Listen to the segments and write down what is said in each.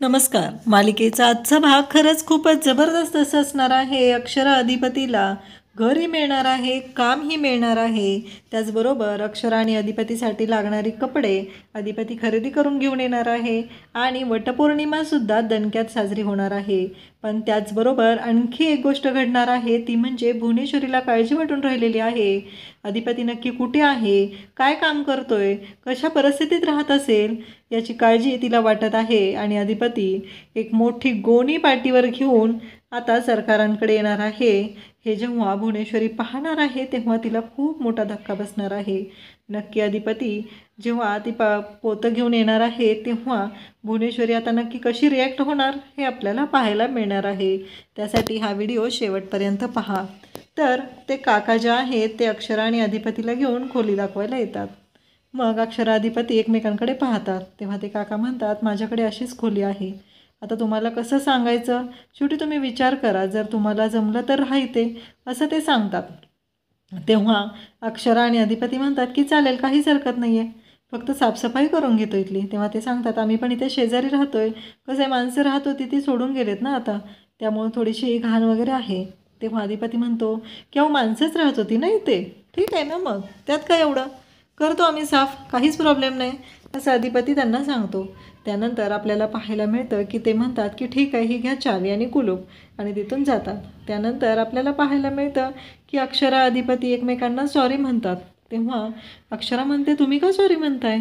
नमस्कार. मालिकेचा आजचा भाग खरंच खूपच जबरदस्त असं असणार आहे. अक्षरा अधिपतीला घरही मिळणार आहे, कामही मिळणार आहे. त्याचबरोबर अक्षरा आणि अधिपतीसाठी लागणारी कपडे अधिपती खरेदी करून घेऊन येणार आहे आणि वटपौर्णिमासुद्धा दणक्यात साजरी होणार आहे. पण त्याचबरोबर आणखी एक गोष्ट घडणार आहे, ती म्हणजे भुवनेश्वरीला काळजी वाटून राहिलेली आहे. अधिपती नक्की कुठे आहे, काय काम करतोय, कशा परिस्थितीत राहत असेल याची काळजी तिला वाटत आहे. आणि अधिपती एक मोठी गोणी पाठीवर घेऊन आता सरकारांकडे येणार आहे. हे जेव्हा भुवनेश्वरी पाहणार आहे तेव्हा तिला खूप मोठा धक्का बसणार आहे. नक्की अधिपती जेव्हा ती पोतं घेऊन येणार आहे तेव्हा भुवनेश्वरी आता नक्की कशी रिॲक्ट होणार हे आपल्याला पाहायला मिळणार आहे. त्यासाठी हा व्हिडिओ शेवटपर्यंत पहा. तर ते काका जे आहेत ते अक्षरा आणि अधिपतीला घेऊन खोली दाखवायला येतात. मग अक्षरा अधिपती एकमेकांकडे पाहतात तेव्हा ते काका म्हणतात, माझ्याकडे अशीच खोली आहे, आता तुम्हाला कसं सांगायचं, शेवटी तुम्ही विचार करा, जर तुम्हाला जमलं तर राहते असं ते सांगतात. तेव्हा अक्षरा आणि अधिपती म्हणतात की चालेल, काहीच हरकत नाही आहे, फक्त साफसफाई करून घेतो इथली. तेव्हा ते सांगतात, आम्ही पण इथे शेजारी राहतोय, कसं आहे माणसं राहत होती ती सोडून गेलेत ना आता, त्यामुळे थोडीशी घाण वगैरे आहे. तेव्हा अधिपती म्हणतो की अहो माणसंच राहत होती ना इथे, ठीक आहे ना, मग त्यात काय एवढं, करतो आम्ही साफ, काहीच प्रॉब्लेम नाही असं अधिपती त्यांना सांगतो. त्यानंतर आपल्याला पाहायला मिळतं की ते म्हणतात की ठीक आहे, ही घ्या चावी आणि कुलूप, आणि तिथून जातात. त्यानंतर आपल्याला पाहायला मिळतं की अक्षरा अधिपती एकमेकांना सॉरी म्हणतात. तेव्हा अक्षरा म्हणते, तुम्ही का सॉरी म्हणताय?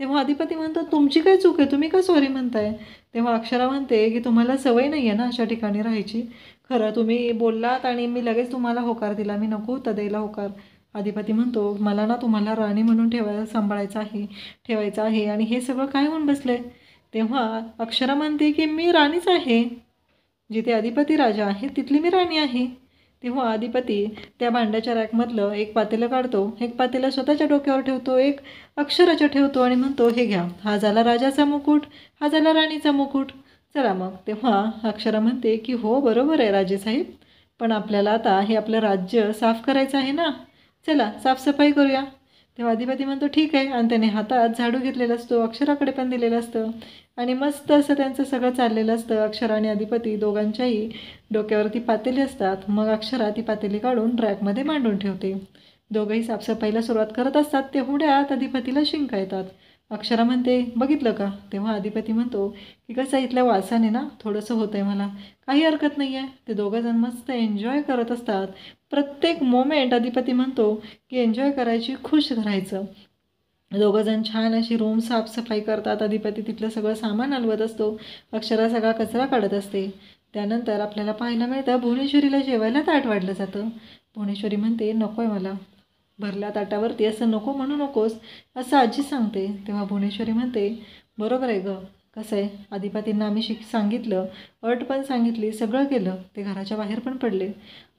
तेव्हा अधिपती म्हणतो, तुमची काय चूक आहे, तुम्ही का सॉरी म्हणताय? तेव्हा अक्षरा म्हणते की तुम्हाला सवय नाही आहे ना अशा ठिकाणी राहायची, खरं तुम्ही बोललात आणि मी लगेच तुम्हाला होकार दिला, मी नको होता द्यायला होकार. अधिपती म्हणतो, मला ना तुम्हाला राणी म्हणून ठेवायचं आहे आणि हे सगळं काय होऊन बसलंय? तेव्हा अक्षरा म्हणते की मी राणीच आहे, जिथे अधिपती राजा आहे तिथली मी राणी आहे. तेव्हा अधिपती त्या भांड्याच्या रॅकमधलं एक पातेलं काढतो, एक पातेलं स्वतःच्या डोक्यावर ठेवतो, एक अक्षराच्या ठेवतो आणि म्हणतो, हे घ्या, हा झाला राजाचा मुकुट, हा झाला राणीचा मुकुट, चला मग. तेव्हा अक्षरा म्हणते की हो बरोबर आहे राजेसाहेब, पण आपल्याला आता हे आपलं राज्य साफ करायचं आहे ना, चला साफसफाई करूया. तेव्हा अधिपती म्हणतो ठीक आहे, आणि त्याने हातात झाडू घेतलेला असतो, अक्षराकडे पण दिलेलं असतं आणि मस्त असं त्यांचं सगळं चाललेलं असतं. अक्षरा आणि अधिपती दोघांच्याही डोक्यावरती पातेली असतात. मग अक्षरा ती पातेली काढून रॅकमध्ये मांडून ठेवते. दोघंही साफसफाईला सुरुवात करत असतात. तेवढ्यात अधिपतीला शिंका येतात. अक्षरा म्हणते, बघितलं का? तेव्हा अधिपती म्हणतो की कसं इथल्या वासाने ना थोडंसं होतंय मला, काही हरकत नाही आहे. ते दोघंजण मस्त एन्जॉय करत असतात. प्रत्येक मोमेंट अधिपती म्हणतो की एन्जॉय करायची, खुश राहायचं. दोघंजण छान अशी रूम साफसफाई करतात. अधिपती तिथलं सगळं सामान हलवत असतो, अक्षरा सगळा कचरा काढत असते. त्यानंतर आपल्याला पाहायला मिळतं भुवनेश्वरीला जेवायला ताट वाढलं जातं. भुवनेश्वरी म्हणते, नको आहे मला, भरल्या ताटावरती असं नको म्हणू नकोस असं आजी सांगते. तेव्हा भुवनेश्वरी म्हणते, बरोबर आहे गं, कसं आहे अधिपतींना आम्ही सांगितलं, अट पण सांगितली, सगळं केलं, ते घराच्या बाहेर पण पडले.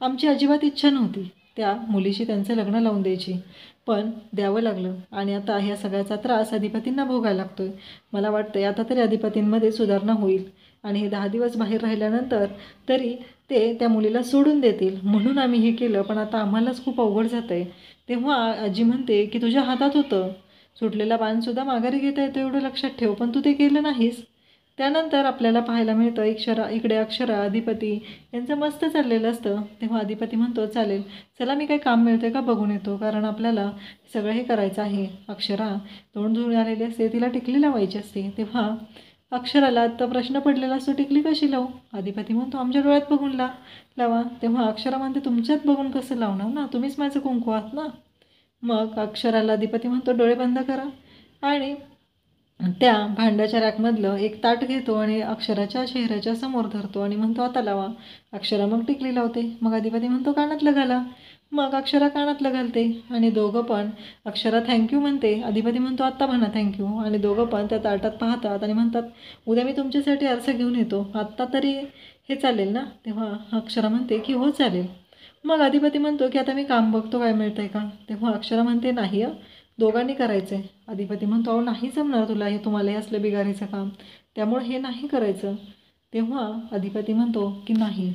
आमची अजिबात इच्छा नव्हती त्या मुलीशी त्यांचं लग्न लावून द्यायची, पण द्यावं लागलं आणि आता ह्या सगळ्याचा त्रास अधिपतींना भोगायला लागतोय. मला वाटतंय आता तरी अधिपतींमध्ये सुधारणा होईल आणि हे 10 दिवस बाहेर राहिल्यानंतर तरी ते त्या मुलीला सोडून देतील, म्हणून आम्ही हे केलं, पण आता आम्हालाच खूप अवघड जातं आहे. तेव्हा आजी म्हणते की तुझ्या हातात होतं, सुटलेला बाणसुद्धा माघारी घेता येतो एवढं लक्षात ठेव, पण तू ते केलं नाहीस. त्यानंतर आपल्याला पाहायला मिळतं इकडे अक्षरा अधिपती यांचं मस्त चाललेलं असतं. तेव्हा अधिपती म्हणतो, चालेल चला, मी काही काम मिळतं का बघून येतो, कारण आपल्याला सगळं हे करायचं आहे. अक्षरा तोंड धुवून आलेली असते, तिला टिकली लावायची असते. तेव्हा अक्षराला आता प्रश्न पडलेला असतो, टिकली कशी लावू? अधिपती म्हणतो, आमच्या डोळ्यात बघून लावा. तेव्हा अक्षरा म्हणते, तुमच्यात बघून कसं लावणार ना, तुम्हीच माझं कुंकू आहात ना. मग अक्षराला अधिपती म्हणतो, डोळे बंद करा, आणि त्या भांड्याच्या रॅकमधलं एक ताट घेतो आणि अक्षराच्या चेहऱ्याच्या समोर धरतो आणि म्हणतो, आता लावा. अक्षरा मग टिकली लावते. मग अधिपती म्हणतो, कानातलं घाला. मग अक्षरा कानातलं घालते आणि दोघं पण, अक्षरा थँक्यू म्हणते, अधिपती म्हणतो आत्ता म्हणा थँक्यू, आणि दोघं पण त्या ताटात पाहतात आणि म्हणतात, उद्या मी तुमच्यासाठी आरसा घेऊन येतो, आत्ता तरी हे चालेल ना? तेव्हा अक्षरा म्हणते की हो चालेल. मग अधिपती म्हणतो की आता मी काम बघतो, काय मिळतं आहे का? तेव्हा अक्षरा म्हणते, नाही दोघांनी करायचं आहे. अधिपती म्हणतो, अहो नाही जमणार तुला, हे तुम्हाला हे असलं बिगारीचं काम, त्यामुळे हे नाही करायचं. तेव्हा अधिपती म्हणतो की नाही,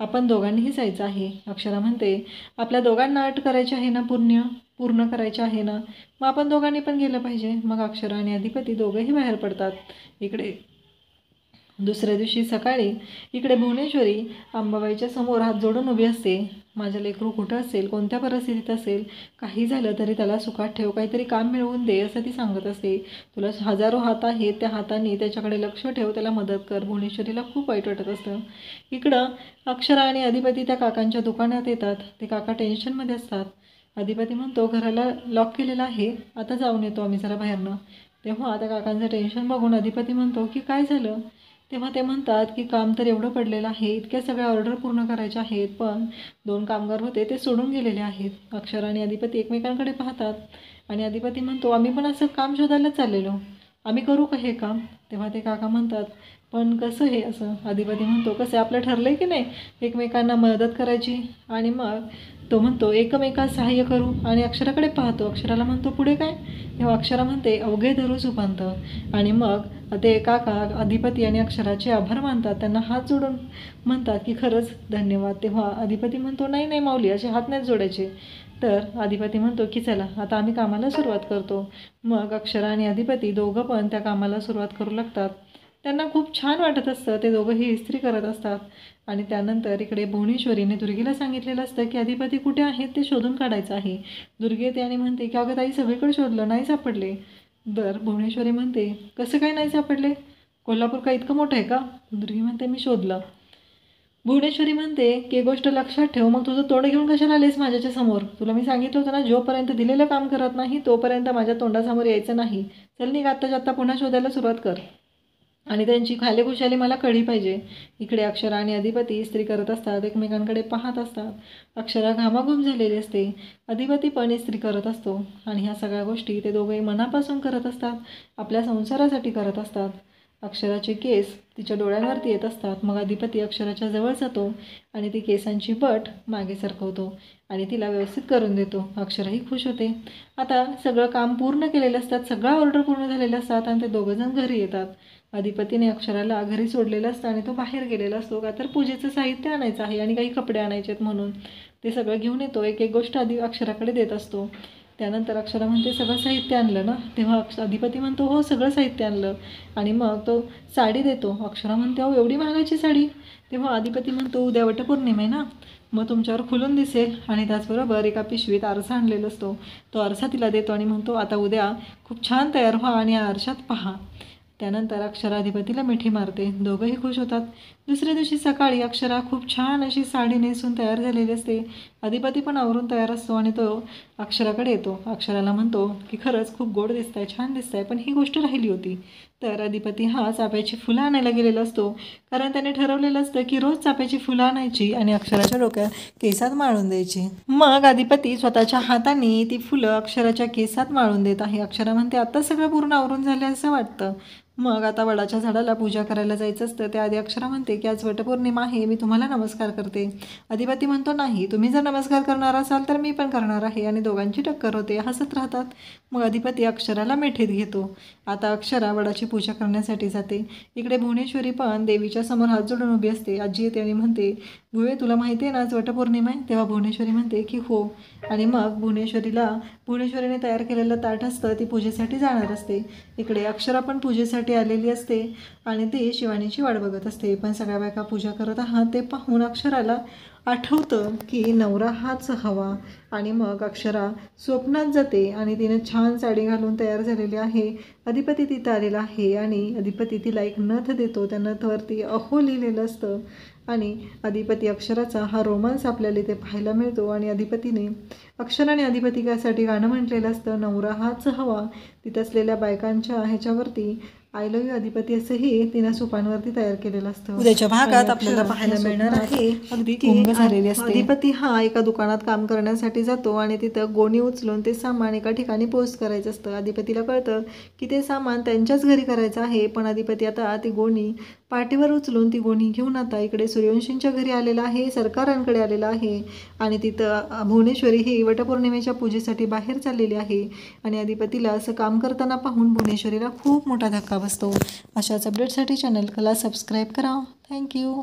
आपण दोघांनीही जायचं आहे. अक्षरा म्हणते, आपल्या दोघांना अट करायची आहे ना, पूर्ण करायची आहे ना, मग आपण दोघांनी पण गेलं पाहिजे. मग अक्षरा आणि अधिपती दोघंही बाहेर पडतात. इकडे दुसऱ्या दिवशी सकाळी इकडे भुवनेश्वरी अंबाबाईच्या समोर हात जोडून उभी असते. माझं लेकरू कुठं असेल, कोणत्या परिस्थितीत असेल, काही झालं तरी त्याला सुखात ठेव, काहीतरी काम मिळवून दे असं ती सांगत असते. तुला हजारो हात आहेत, त्या हातांनी त्याच्याकडे लक्ष ठेव, त्याला मदत कर. भुवनेश्वरीला खूप वाईट वाटत असतं. इकडं अक्षरा आणि अधिपती त्या काकांच्या दुकानात येतात. ते काका टेन्शनमध्ये असतात. अधिपती म्हणतो घराला लॉक केलेला आहे, आता जाऊन येतो आम्ही जरा बाहेरनं. तेव्हा त्या काकांचं टेन्शन बघून अधिपती म्हणतो की काय झालं. तेव्हा ते म्हणतात की काम तर एवढं पडलेलं आहे, इतक्या सगळ्या ऑर्डर पूर्ण करायच्या आहेत, पण 2 कामगार होते ते सोडून गेलेले आहेत. अक्षरा आणि अधिपती एकमेकांकडे पाहतात आणि अधिपती म्हणतो आम्ही पण असं काम शोधायलाच चाललेलो, आम्ही करू का हे काम. तेव्हा ते काका म्हणतात पण कसं हे असं. अधिपती म्हणतो कसं आपलं ठरलं आहे की नाही एकमेकांना मदत करायची. आणि मग तो म्हणतो एकमेकास सहाय्य करू. आणि अक्षराकडे पाहतो. अक्षराला म्हणतो पुढे काय. तेव्हा अक्षरा म्हणते अवघे धरू सुपांत. आणि मग ते काका अधिपती आणि अक्षराचे आभार मानतात, त्यांना हात जोडून म्हणतात की खरंच धन्यवाद. तेव्हा अधिपती म्हणतो नाही नाही माऊली, असे हात नाहीच जोडायचे. तर अधिपती म्हणतो की चला आता आम्ही कामाला सुरुवात करतो. मग अक्षरा आणि अधिपती दोघं पण त्या कामाला सुरुवात करू लागतात. त्यांना खूप छान वाटत असतं. ते दोघंही इस्त्री करत असतात. आणि त्यानंतर इकडे भुवनेश्वरीने दुर्गेला सांगितलेलं असतं की अधिपती कुठे आहेत ते शोधून काढायचं आहे. दुर्गे येते आणि म्हणते की अगं ताई सगळीकडे शोधलं, नाही सापडले. तर भुवनेश्वरी म्हणते कसं काय नाही सापडले, कोल्हापूर का इतकं मोठं आहे का. दुर्गी म्हणते मी शोधलं. भुवनेश्वरी म्हणते की एक गोष्ट लक्षात ठेव, मग तुझं तोंड घेऊन कशाला आलेस माझ्याच्या समोर. तुला मी सांगितलं होतं ना जोपर्यंत दिलेलं काम करत नाही तोपर्यंत माझ्या तोंडासमोर यायचं नाही. चल निघ आत्ताच्या आत्ता पुन्हा शोधायला सुरुवात कर. आणि त्यांची खालीखुशाली मला कळली पाहिजे. इकडे अक्षरा आणि अधिपती इस्त्री करत असतात, एकमेकांकडे पाहत असतात. अक्षरा घामाघूम झालेली असते, अधिपती पण इस्त्री करत असतो. आणि ह्या सगळ्या गोष्टी ते दोघंही मनापासून करत असतात, आपल्या संसारासाठी करत असतात. अक्षराचे केस तिच्या डोळ्यांवरती येत असतात. मग अधिपती अक्षराच्या जवळ जातो आणि ती केसांची बट मागे सरकवतो आणि तिला व्यवस्थित करून देतो. अक्षराही खुश होते. आता सगळं काम पूर्ण केलेलं असतात, सगळा ऑर्डर पूर्ण झालेल्या असतात आणि ते दोघंजण घरी येतात. अधिपतीने अक्षराला घरी सोडलेलं असतं आणि तो बाहेर गेलेला असतो का तर पूजेचं साहित्य आणायचं आहे आणि काही कपडे आणायचे आहेत म्हणून. ते सगळं घेऊन येतो, एक एक गोष्ट अक्षराकडे देत असतो. त्यानंतर अक्षरा म्हणते सगळं साहित्य आणलं ना. तेव्हा अधिपती म्हणतो हो सगळं साहित्य आणलं. आणि मग तो साडी देतो. अक्षरा म्हणते अहो एवढी महागाची साडी. तेव्हा अधिपती म्हणतो उद्या वटपौर्णिमा आहे ना, मग तुमच्यावर खुलून दिसेल. आणि त्याचबरोबर एका पिशवीत आरसा आणलेला असतो. तो आरसा तिला देतो आणि म्हणतो आता उद्या खूप छान तयार व्हा आणि आरशात पहा. त्यानंतर अक्षरा अधिपतीला मिठी मारते. दोघंही खुश होतात. दुसऱ्या दिवशी सकाळी अक्षरा खूप छान अशी साडी नेसून तयार झालेली असते. अधिपती पण आवरून तयार असतो आणि तो अक्षराकडे येतो. अक्षराला म्हणतो की खरंच खूप गोड दिसताय, छान दिसताय, पण ही गोष्ट राहिली होती. तर अधिपती हा चाफ्याची फुलं आणायला गेलेला असतो, कारण त्याने ठरवलेलं असतं की रोज चाफ्याची फुलं आणायची आणि अक्षराच्या डोक्यात केसात माळून द्यायची. मग अधिपती स्वतःच्या हाताने ती फुलं अक्षराच्या केसात माळून देत आहे. अक्षरा म्हणते आता सगळं पूर्ण आवरून झालं असं वाटतं. मग आता वडाच्या झाडाला पूजा करायला जायचं असतं. त्याआधी अक्षरा म्हणते की आज वटपौर्णिमा आहे, मी तुम्हाला नमस्कार करते. अधिपती म्हणतो नाही, तुम्ही जर नमस्कार करणार असाल तर मी पण करणार आहे. आणि दोघांची टक्कर होते, हसत राहतात. मग अधिपती अक्षराला मिठीत घेतो. आता अक्षरा वडाची पूजा करण्यासाठी जाते. इकडे भुवनेश्वरी पण देवीच्या समोर हात जोडून उभी असते. आजी येते आणि म्हणते भुवे तुला माहिती आहे ना आज वटपौर्णिमा आहे. तेव्हा भुवनेश्वरी म्हणते की हो. आणि मग भुवनेश्वरीने तयार केलेलं ताट असतं, ती पूजेसाठी जाणार असते. इकडे अक्षरा पण पूजेसाठी आलेली असते आणि ती शिवानीची वाट बघत असते. पण सगळ्या बायका पूजा करत आहात ते पाहून अक्षराला आठवतं की नवरा हाच हवा. आणि मग अक्षरा स्वप्नात जाते आणि तिने छान साडी घालून तयार झालेली आहे. अधिपती तिथं आलेला आहे आणि अधिपती तिला एक नथ देतो. त्या नथवरती अहो लिहिलेलं असतं. आणि अधिपती अक्षराचा हा रोमांस आपल्याला इथे पाहायला मिळतो. आणि अधिपतीने अक्षराने अधिपतीसाठी गाणं म्हटलेलं असतं नवरा हाच हवा. तिथं असलेल्या बायकांच्या ह्याच्यावरती आय लव्ह यू अधिपती असंही तिनं सुपांवरती तयार केलेलं असतं. उद्याच्या भागात आपल्याला पाहायला मिळणार आहे अगदी झालेली असते. अधिपती हा एका दुकानात काम करण्यासाठी जातो आणि तिथं गोणी उचलून ते सामान एका ठिकाणी पोस्ट करायचं असतं. अधिपतीला कळतं की ते सामान त्यांच्याच घरी करायचं आहे, पण अधिपती आता ती गोणी पाठीवर उचलून ती गोणी घेऊन आता इकडे सूर्यवंशींच्या घरी आलेला आहे, सरकारांकडे आलेला आहे. आणि तिथं भुवनेश्वरी ही वटपौर्णिमेच्या पूजेसाठी बाहेर चाललेली आहे. आणि अधिपतीला असं काम करताना पाहून भुवनेश्वरीला खूप मोठा धक्का बसतो. अशाच अपडेटसाठी चॅनलला सबस्क्राईब करा. थँक्यू.